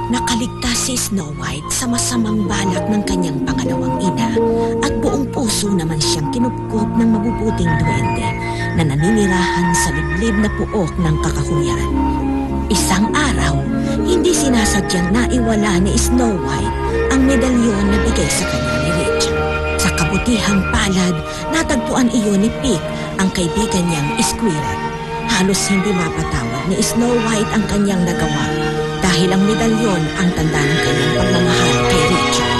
Nakaligtas si Snow White sa masamang balak ng kanyang pangalawang ina at buong puso naman siyang kinupkop ng mabubuting duwende na naninirahan sa liblib na puok ng kakahuyan. Isang araw, hindi sinasadyang naiwala ni Snow White ang medalyon na bigay sa kanya ni Richard. Sa kabutihang palad, natagpuan iyon ni Pig, ang kaibigan niyang Squirrel. Halos hindi mapatawad ni Snow White ang kanyang nagawa dahil ang medalyon ang tanda ng kanyang pagmamahal kay Richard.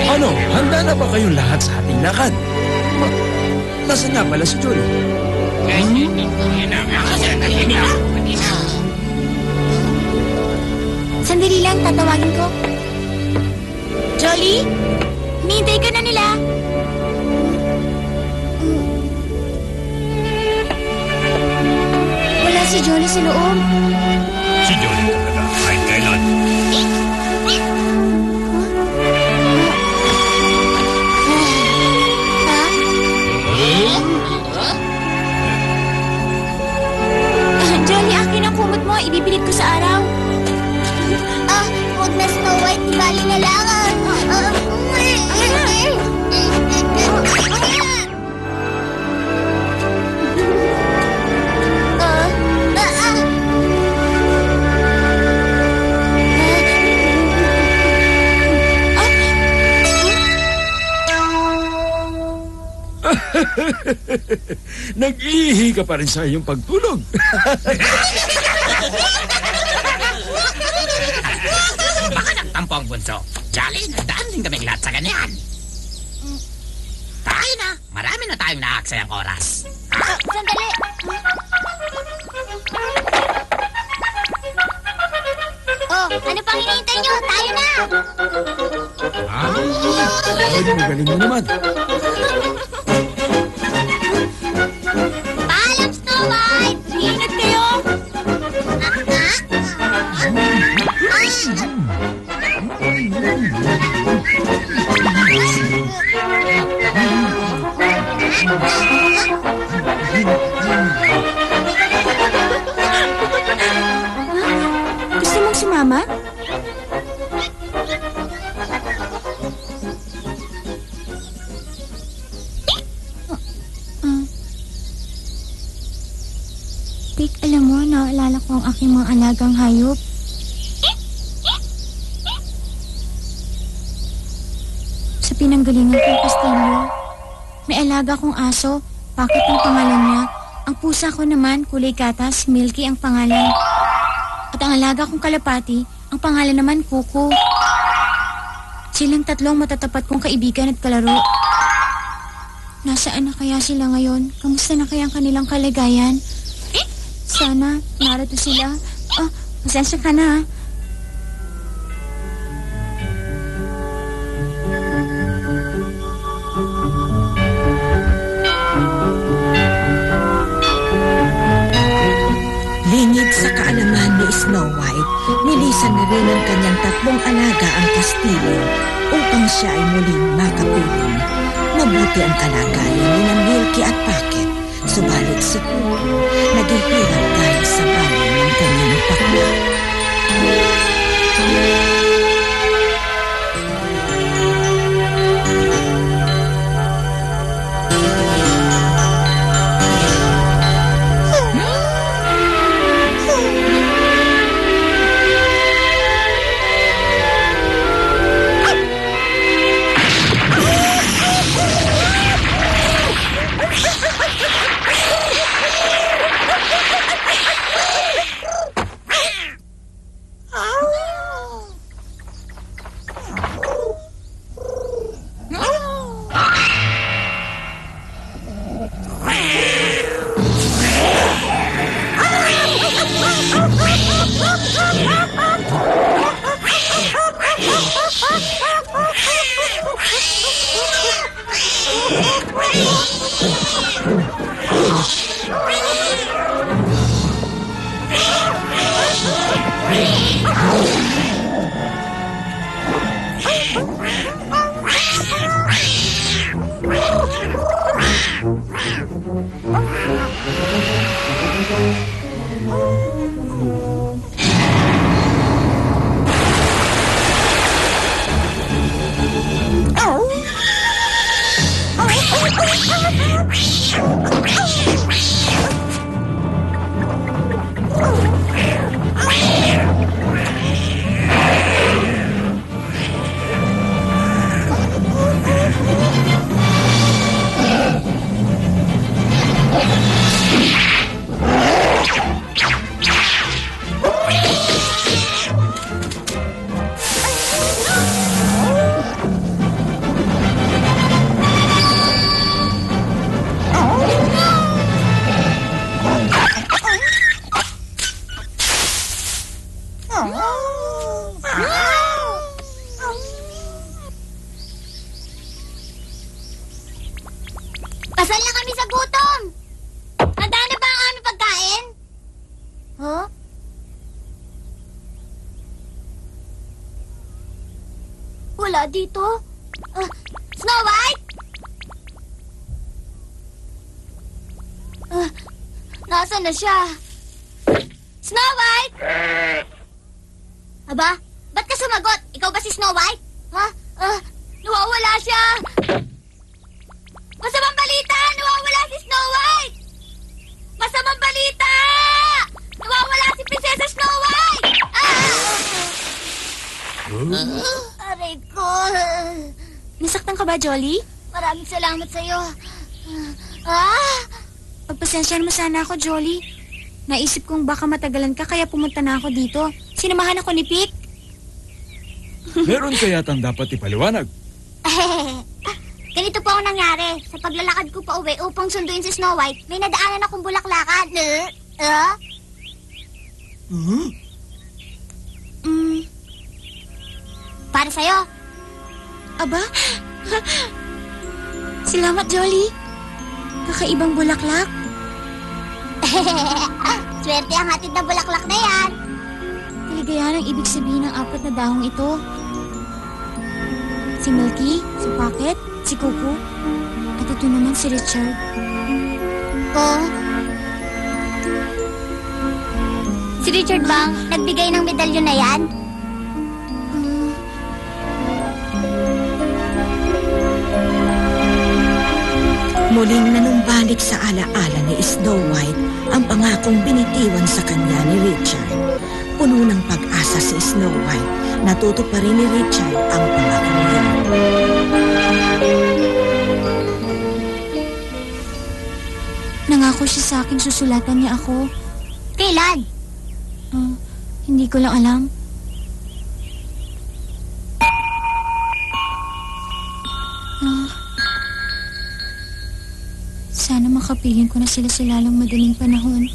Ano, handa na ba kayong lahat sa ating lakad? Nasaan nga pala si Jolie? Sandali lang, tatawagin ko. Jolie? Hinihintay ka na nila. Wala si Jolie sa loob. Si Jolie talaga, kahit kailan. Jolie, akin ang kumot mo. Ibibilid ko sa araw. Huwag na, Snow White. Ibali na lang. Nag-ihi ka pa rin sa iyong pagtulog. Baka nagtampo ang bunso. Jolly, nandaan din kaming lahat sa ganyan. Tayo na. Marami na tayong naaksayang oras. Sandali. Ano pang hinihintay nyo? Tayo na! Magaling mo naman. Paalam, Snow White! Ingat kayo! Gusto mong sumama? Pig, alam mo, naalala ko ang aking mga alagang hayop. Sa pinanggalingan kong kastilyo, may alaga kong aso. Bakit ang pangalan niya? Ang pusa ko naman, kulay gatas, Milky ang pangalan. At ang alaga kong kalapati, ang pangalan naman, Kuko. Silang tatlong matatapat kong kaibigan at kalaro. Nasaan na kaya sila ngayon? Kamusta na kaya ang kanilang kalagayan? Sana, narito sila. Pasensya ka na. Lingid sa kaalaman ni Snow White, nilisan na rin ng kanyang tatlong alaga ang kastilyo upang siya ay muling makapiling. Mabuti ang kalagayan ni Milky at Pocket, subalit si Kuko naghihirap dahil sa bali ng kanyang pakla. Pasal na kami sa gutom! Handa na ba ang aming pagkain? Huh? Wala dito. Snow White? Nasaan na siya? Snow White? Aba, ba't ka sumagot? Ikaw ba si Snow White? Ha? Nawawala siya. Masamang balita! Nawawala si Snow White! Masamang balita! Nawawala si Prinsesa Snow White! Aray ko. Nasaktan ka ba, Jolly? Maraming salamat sa'yo. Pagpasensyahan mo sana ako, Jolly. Naisip kong baka matagalan ka kaya pumunta na ako dito. Sinamahan ako ni Pick. Meron kaya tang dapat ipaliwanag? Ganito po ang nangyari. Sa paglalakad ko pa uwi upang sunduin si Snow White, may nadaanan akong bulaklakan. Para sa'yo. Aba? Salamat, Jolly. Kakaibang bulaklak. Swerte ang hatid na bulaklak na yan. Kaligayahan ang ibig sabihin ng 4 na dahong ito. Si Milky, si Pocket, si Cuckoo, at ito naman si Richard. Si Richard bang nagbigay ng medalyon na yan? Muling nanumbalik sa alaala ni Snow White ang pangakong binitiwan sa kanya ni Richard. Puno ng pag-asa si Snow White. Natuto pa rin ni Richard ang pangako niya. Nangako siya sa akin susulatan niya ako. Kailan? Hindi ko lang alam. Sana makapiling ko na sila sa lalong madaling panahon.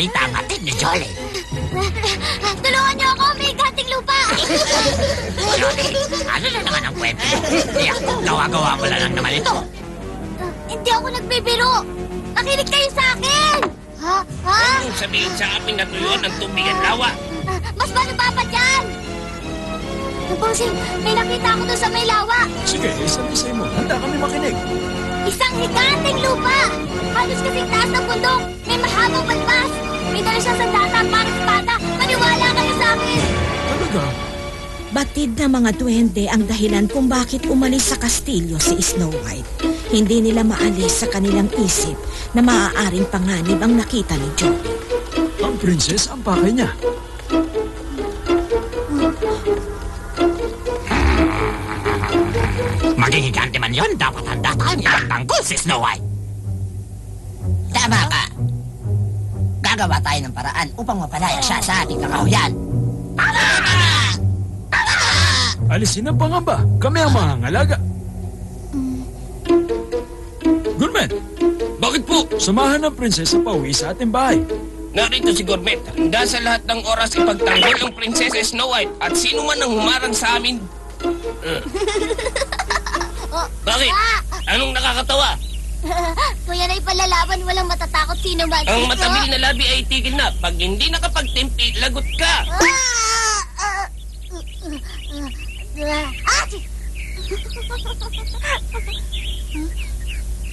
balita ang hatid ni Jolly. Tulungan niyo ako, may gating lupa. Jolly, ano na naman ang kwento? Gawa-gawa mo lang naman ito. Hindi ako nagbibiro! Nakinig kayo sa akin! Ha? Huwag mong sabihin sa amin na tuyo ng tubig at lawa. Mas paano pa pa dyan? Bossing, may nakita ako doon sa may lawa. Sige, isang-isay mo. Handa kami makinig. Isang higanting lupa! Halos kasing taas ng bundok. May mahabang balbas. May dala siyang sandata at parang espada. Maniwala kayo sa akin! Talaga? Batid na mga duwende ang dahilan kung bakit umalis sa kastilyo si Snow White. Hindi nila maalis sa kanilang isip na maaaring panganib ang nakita ni Jolly. Ang princess ang pakay niya. Maging higante man yon, dapat handa tayo ipagtanggol si Snow White. Tama ka. Gagawa tayo ng paraan upang mapalaya siya sa ating kakahuyan. Alisin ang pangamba. Kami ang mangangalaga. Gourmet, Bakit po? samahan ng prinsesa pauwi sa ating bahay. Narito si Gourmet. Handa sa lahat ng oras ipagtanggol ang Prinsesa Snow White at sino man ang humarang sa amin. Bakit? Anong nakakatawa? Kuya na ipalalaban, walang matatakot sino man. Ang matabil na labi ay tigil na. Pag hindi nakapagtimpi, lagot ka.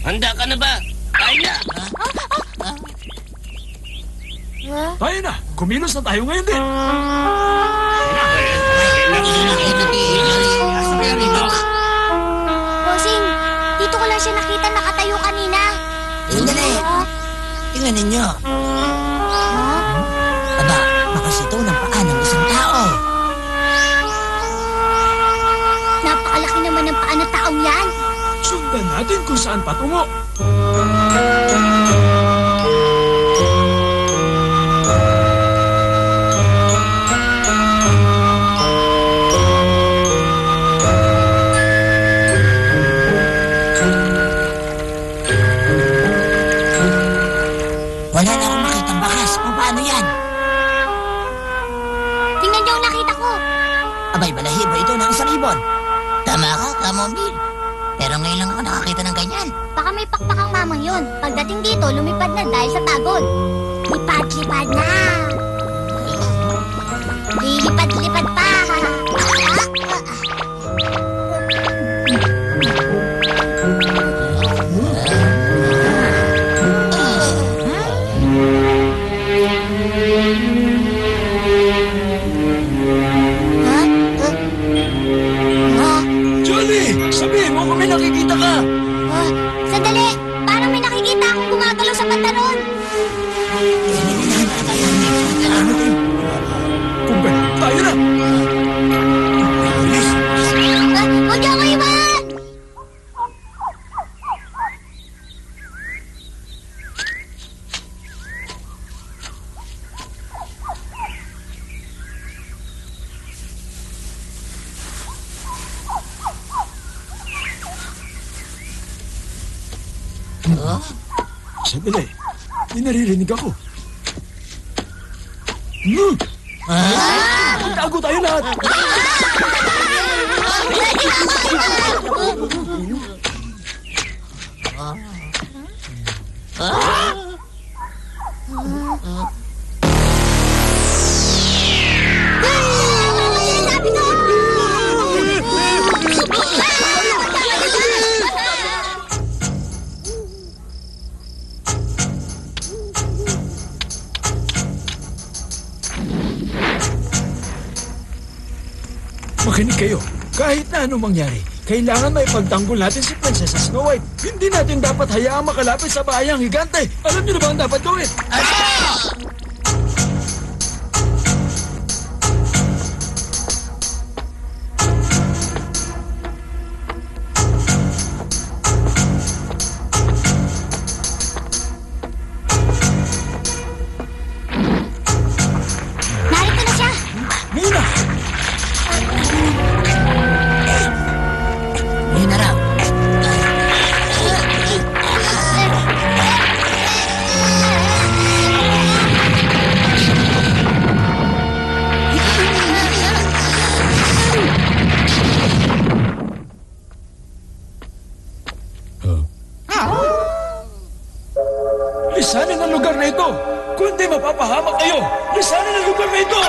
Handa ka na ba? Kaya. Tayo na. Kumilos na tayo ngayon din. Bossing, dito ko lang siya nakita nakatayo kanina. Sandali. Tingnan ninyo. Aba, makasito ng paa ng isang tao. Napakalaki naman ng paa ng taong yan. Sundan natin kung saan patungo. Wala na akong makitang bakas. Paano yan? Tingnan niyo ang nakita ko. Abay, balahibo ito ng isang ibon. Tama ka, Camomile. Pero ngayon lang ako nakakita ng ganyan. Baka may pakpakang mamang yun. Pagdating dito, lumipad na dahil sa tagod. Lipad-lipad na. Lilipad-lipad pa. Jolly, sabihin mo kung may nakikita ka. Sandali! Parang may nakikita akong gumagalaw sa pantalon. Kung ba, tayo na. Bilis. Huwag niyo ako iwan! Sandali. May naririnig ako. Tago tayo lahat. Sinasabi ko! Makinig kayo. Kahit na anong mangyari, kailangan may pagtanggol natin si Prinsesa Snow White. Hindi natin dapat hayaang makalapit sa bahayang higante. Alam niyo na ba ang dapat gawin? Narito na siya! Mina! Yun na raw. Lisanin ang lugar na ito! Kundi mapapahamak kayo! Lisanin ang lugar na ito!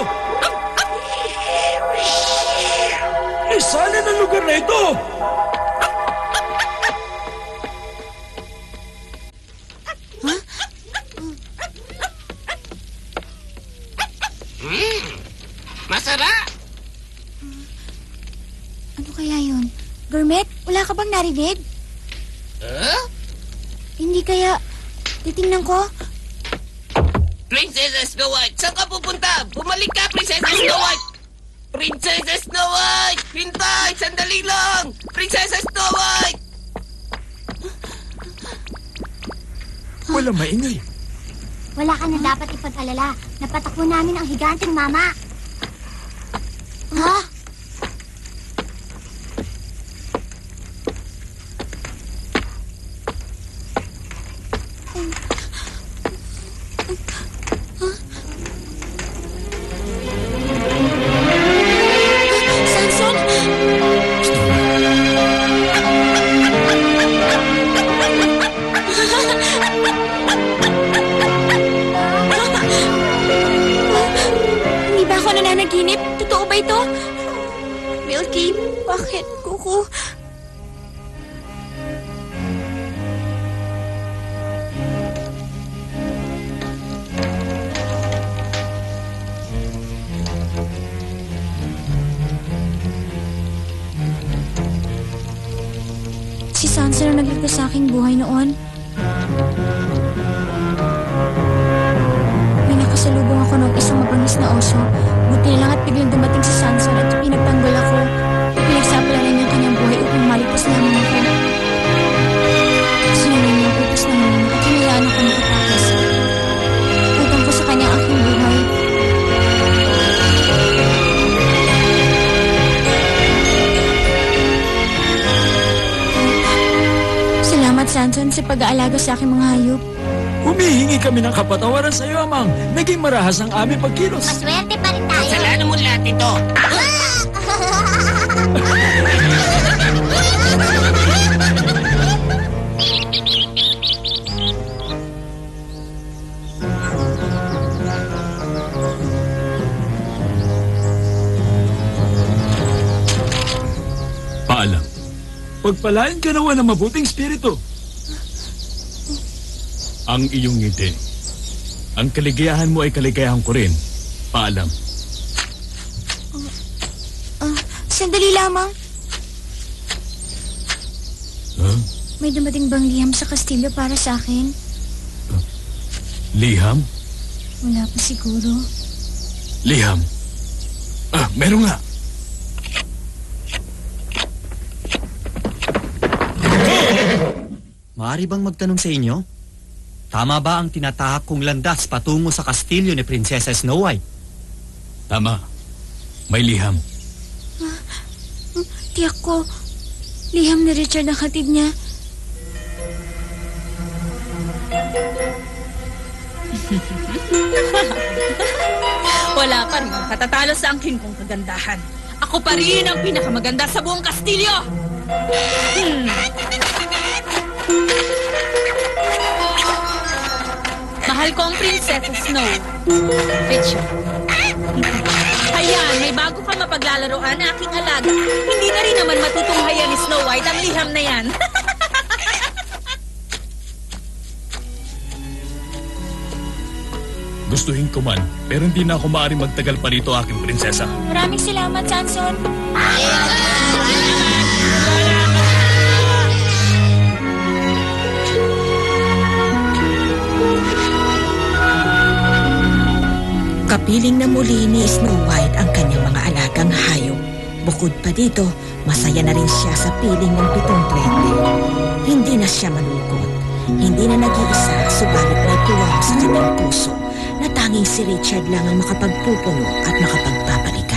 Lisanin ang lugar na ito! Masarap! Ano kaya yun? Gourmet, wala ka bang narinig? Hindi kaya... Titingnan ko. Princess Snow White, saan ka pupunta? Bumalik ka, Princess Snow White! Princess Snow White! Hintay! Sandali lang! Princess Snow White! Wala maingay. Wala ka na dapat ipag-alala. Napatakbo namin ang higanteng mama. Ha? Samson? Hindi ba ako nananaginip? Totoo ba ito? Milky, bakit? Kuko? Si Sansa na nagligtas sa aking buhay noon. May nakasalubong ako ng isang mabangis na oso. Buti na lang at biglang dumating si Sansa at pinagtanggol ako. Pinagsapalaran niya ang kanyang buhay upang maligtas namin ako. Sinunod niya ang utos namin at hinilaan ako makatakas. Utang ko sa kanya ang aking buhay. Salamat, Sanson, sa pag-aalaga sa aking mga hayop. Humihingi kami ng kapatawaran sa iyo, Amang. Naging marahas ang aming pagkilos. Maswerte pa rin tayo. Kasalanan mo lahat ito. Paalam. Pagpalain ka nawa ng mabuting spirito. Ang iyong ngiti. Ang kaligayahan mo ay kaligayahan ko rin. Paalam. Sandali lamang. Huh? May dumating bang liham sa kastilyo para sa akin? Liham? Wala pa siguro. Liham? Meron nga. Maaari bang magtanong sa inyo? Tama ba ang tinatahak kong landas patungo sa kastilyo ni Prinsesa Snow White? Tama. May liham. Tiyak ko, liham ni Richard ang hatid niya. Wala pa rin katatalo sa angkin kong kagandahan. Ako pa rin ang pinakamaganda sa buong kastilyo! Mahal ko ang Prinsesa Snow. Richard. Ayan, may bago ka mapaglalaroan na aking alaga. Hindi na rin naman matutunghayan ni Snow White ang liham na yan. Gustuhin ko man, pero hindi na ako maaaring magtagal pa rito aking prinsesa. Maraming salamat, Sanson. Kapiling na muli ni Snow White ang kanyang mga alagang hayop. Bukod pa dito, masaya na rin siya sa piling ng 7 duwende. Hindi na siya malungkot. Hindi na nag-iisa, subalit may tuwang sa kanyang puso na tanging si Richard lang ang makapagpupuno at makapagpapalit